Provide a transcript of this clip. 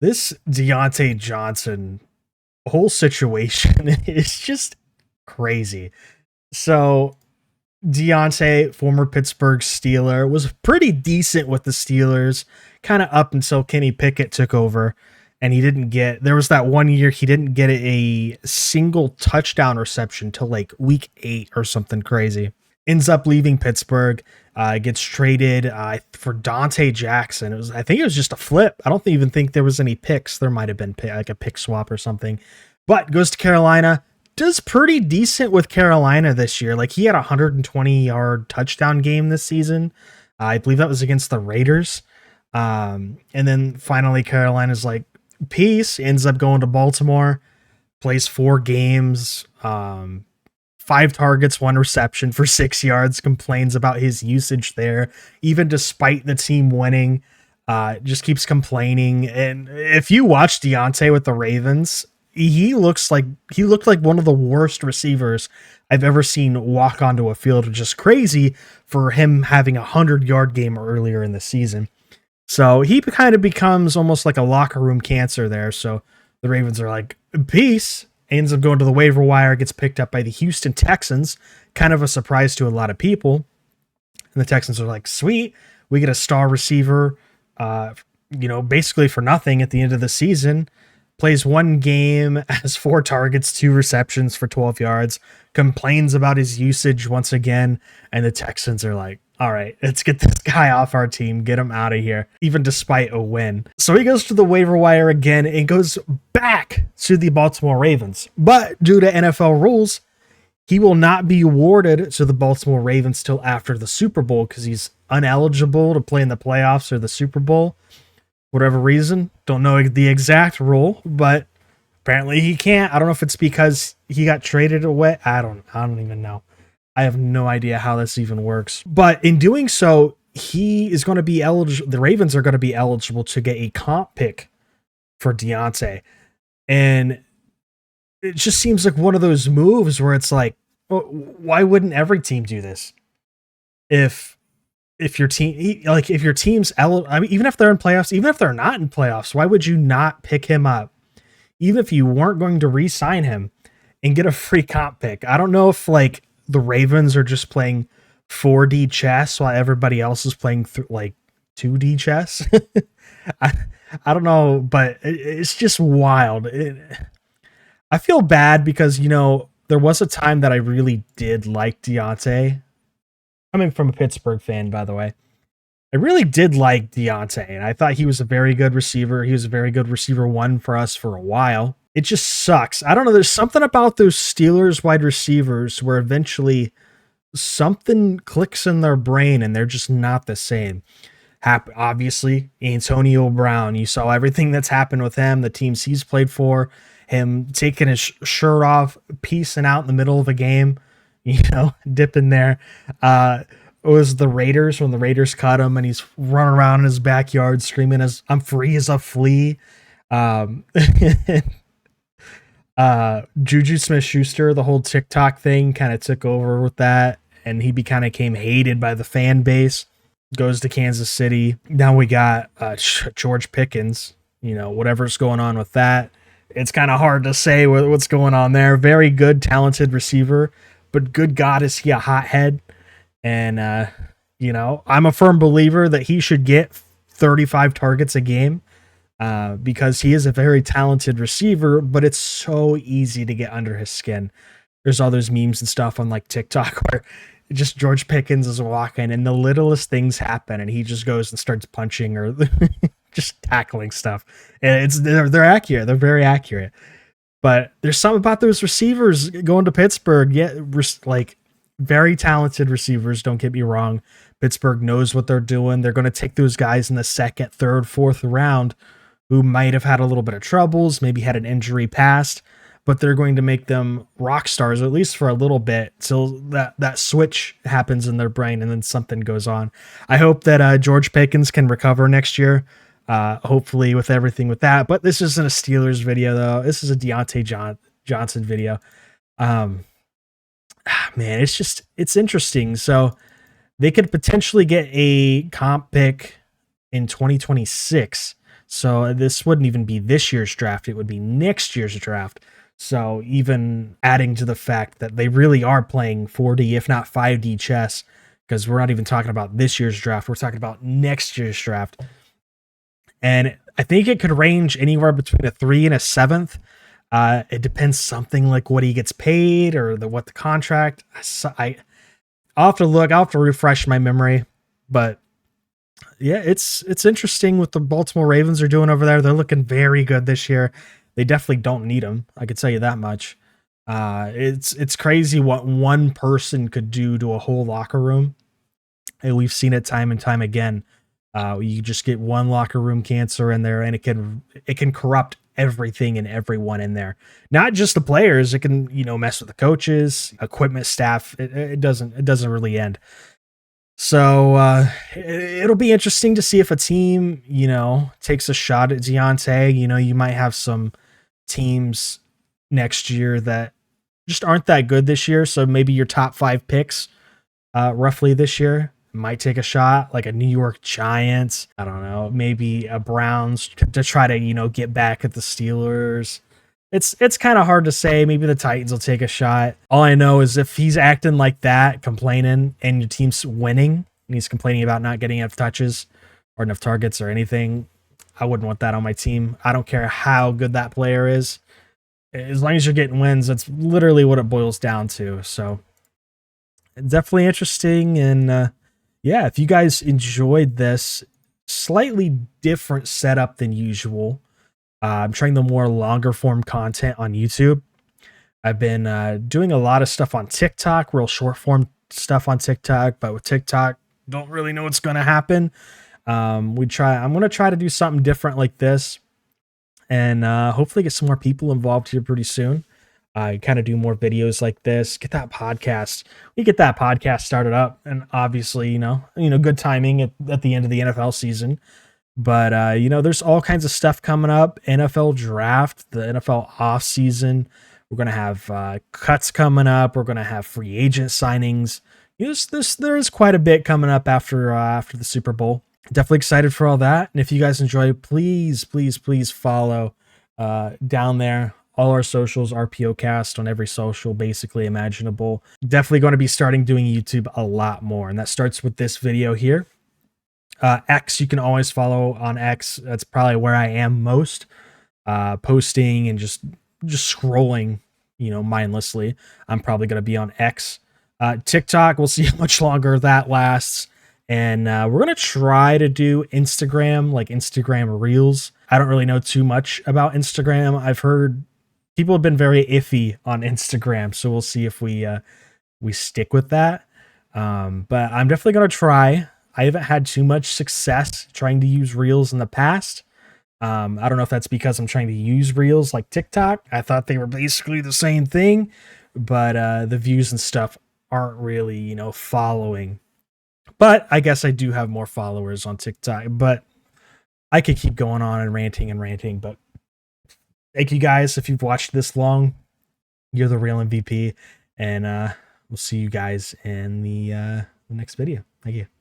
This Diontae Johnson whole situation is just crazy. So Diontae, former Pittsburgh Steeler, was pretty decent with the Steelers, kind of up until Kenny Pickett took over. And he didn't get, there was that 1 year he didn't get a single touchdown reception till like week 8 or something crazy. Ends up leaving Pittsburgh, gets traded for Diontae Jackson. I think it was just a flip. I don't even think there was any picks. There might have been like a pick swap or something, but goes to Carolina. Does pretty decent with Carolina this year. Like he had a 120-yard touchdown game this season. I believe that was against the Raiders. And then finally Carolina's like, peace, ends up going to Baltimore, plays 4 games, 5 targets, 1 reception for 6 yards, complains about his usage there, even despite the team winning, just keeps complaining. And if you watch Diontae with the Ravens, he looked like one of the worst receivers I've ever seen walk onto a field, which is crazy for him having a 100-yard game earlier in the season. So he kind of becomes almost like a locker room cancer there. So the Ravens are like, peace. Ends up going to the waiver wire, gets picked up by the Houston Texans. Kind of a surprise to a lot of people. And the Texans are like, sweet, we get a star receiver, basically for nothing at the end of the season. Plays 1 game, has 4 targets, 2 receptions for 12 yards, complains about his usage once again. And the Texans are like, all right, let's get this guy off our team, get him out of here, even despite a win. So he goes to the waiver wire again and goes back to the Baltimore Ravens. But due to NFL rules, he will not be awarded to the Baltimore Ravens till after the Super Bowl because he's ineligible to play in the playoffs or the Super Bowl. Whatever reason, don't know the exact rule, but apparently he can't. I don't know if it's because he got traded away. I don't even know. I have no idea how this even works. But in doing so, he is going to be eligible. The Ravens are going to be eligible to get a comp pick for Diontae. And it just seems like one of those moves where it's like, why wouldn't every team do this? If your team, like if your team's, even if they're in playoffs, even if they're not in playoffs, why would you not pick him up? Even if you weren't going to re-sign him and get a free comp pick. I don't know if like the Ravens are just playing 4D chess while everybody else is playing like 2D chess. I don't know, but it's just wild. I feel bad because, there was a time that I really did like Diontae. Coming from a Pittsburgh fan, by the way. I really did like Diontae, and I thought he was a very good receiver. He was a very good receiver 1 for us for a while. It just sucks. I don't know. There's something about those Steelers wide receivers where eventually something clicks in their brain and they're just not the same. Obviously, Antonio Brown, you saw everything that's happened with him, the teams he's played for, him taking his shirt off, peacing out in the middle of a game, dipping there. It was the Raiders when the Raiders caught him and he's running around in his backyard screaming as I'm free as a flea. Juju Smith-Schuster, the whole TikTok thing kind of took over with that, and he kind of became hated by the fan base. Goes to Kansas City. Now we got George Pickens. Whatever's going on with that, it's kind of hard to say what's going on there. Very good, talented receiver, but good God, is he a hothead? And I'm a firm believer that he should get 35 targets a game. Because he is a very talented receiver, but it's so easy to get under his skin. There's all those memes and stuff on like TikTok where just George Pickens is walking and the littlest things happen and he just goes and starts punching or just tackling stuff. And they're accurate. They're very accurate. But there's something about those receivers going to Pittsburgh. Yeah, like very talented receivers, don't get me wrong. Pittsburgh knows what they're doing. They're going to take those guys in the 2nd, 3rd, 4th round who might have had a little bit of troubles, maybe had an injury past, but they're going to make them rock stars, at least for a little bit, till that switch happens in their brain and then something goes on. I hope that George Pickens can recover next year, hopefully with everything with that. But this isn't a Steelers video, though. This is a Diontae Johnson video. Man, it's interesting. So they could potentially get a comp pick in 2026. So this wouldn't even be this year's draft. It would be next year's draft. So even adding to the fact that they really are playing 4D, if not 5D chess, because we're not even talking about this year's draft. We're talking about next year's draft. And I think it could range anywhere between a 3 and a 7th. It depends something like what he gets paid or what the contract. I'll have to look. I'll have to refresh my memory. But yeah, it's interesting what the Baltimore Ravens are doing over there. They're looking very good this year. They definitely don't need him. I can tell you that much. It's crazy what one person could do to a whole locker room. And we've seen it time and time again. You just get one locker room cancer in there, and it can corrupt everything and everyone in there. Not just the players. It can mess with the coaches, equipment, staff. It doesn't really end. So it'll be interesting to see if a team takes a shot at Diontae. You might have some teams next year that just aren't that good this year. So maybe your top 5 picks, roughly this year, might take a shot, like a New York Giants. I don't know, maybe a Browns to try to get back at the Steelers. It's kind of hard to say. Maybe the Titans will take a shot. All I know is if he's acting like that, complaining, and your team's winning, and he's complaining about not getting enough touches or enough targets or anything, I wouldn't want that on my team. I don't care how good that player is. As long as you're getting wins, that's literally what it boils down to. So definitely interesting. And yeah, if you guys enjoyed this slightly different setup than usual, I'm trying the more longer form content on YouTube. I've been doing a lot of stuff on TikTok, real short form stuff on TikTok, but with TikTok, don't really know what's going to happen. I'm going to try to do something different like this, and hopefully get some more people involved here pretty soon. Kind of do more videos like this, get that podcast. We get that podcast started up, and obviously, good timing at the end of the NFL season. But there's all kinds of stuff coming up. NFL draft, the NFL off season. We're gonna have cuts coming up. We're gonna have free agent signings. There is quite a bit coming up after the Super Bowl. Definitely excited for all that. And if you guys enjoy, please follow down there. All our socials, RPOCAST on every social, basically imaginable. Definitely going to be starting doing YouTube a lot more, and that starts with this video here. X, you can always follow on X. That's probably where I am most, posting and just scrolling, mindlessly. I'm probably going to be on X. TikTok, we'll see how much longer that lasts. And we're going to try to do Instagram, like Instagram Reels. I don't really know too much about Instagram. I've heard people have been very iffy on Instagram, so we'll see if we stick with that. But I'm definitely going to try. I haven't had too much success trying to use Reels in the past. I don't know if that's because I'm trying to use Reels like TikTok. I thought they were basically the same thing, but the views and stuff aren't really, following. But I guess I do have more followers on TikTok, but I could keep going on and ranting, but thank you guys. If you've watched this long, you're the real MVP, and we'll see you guys in the next video. Thank you.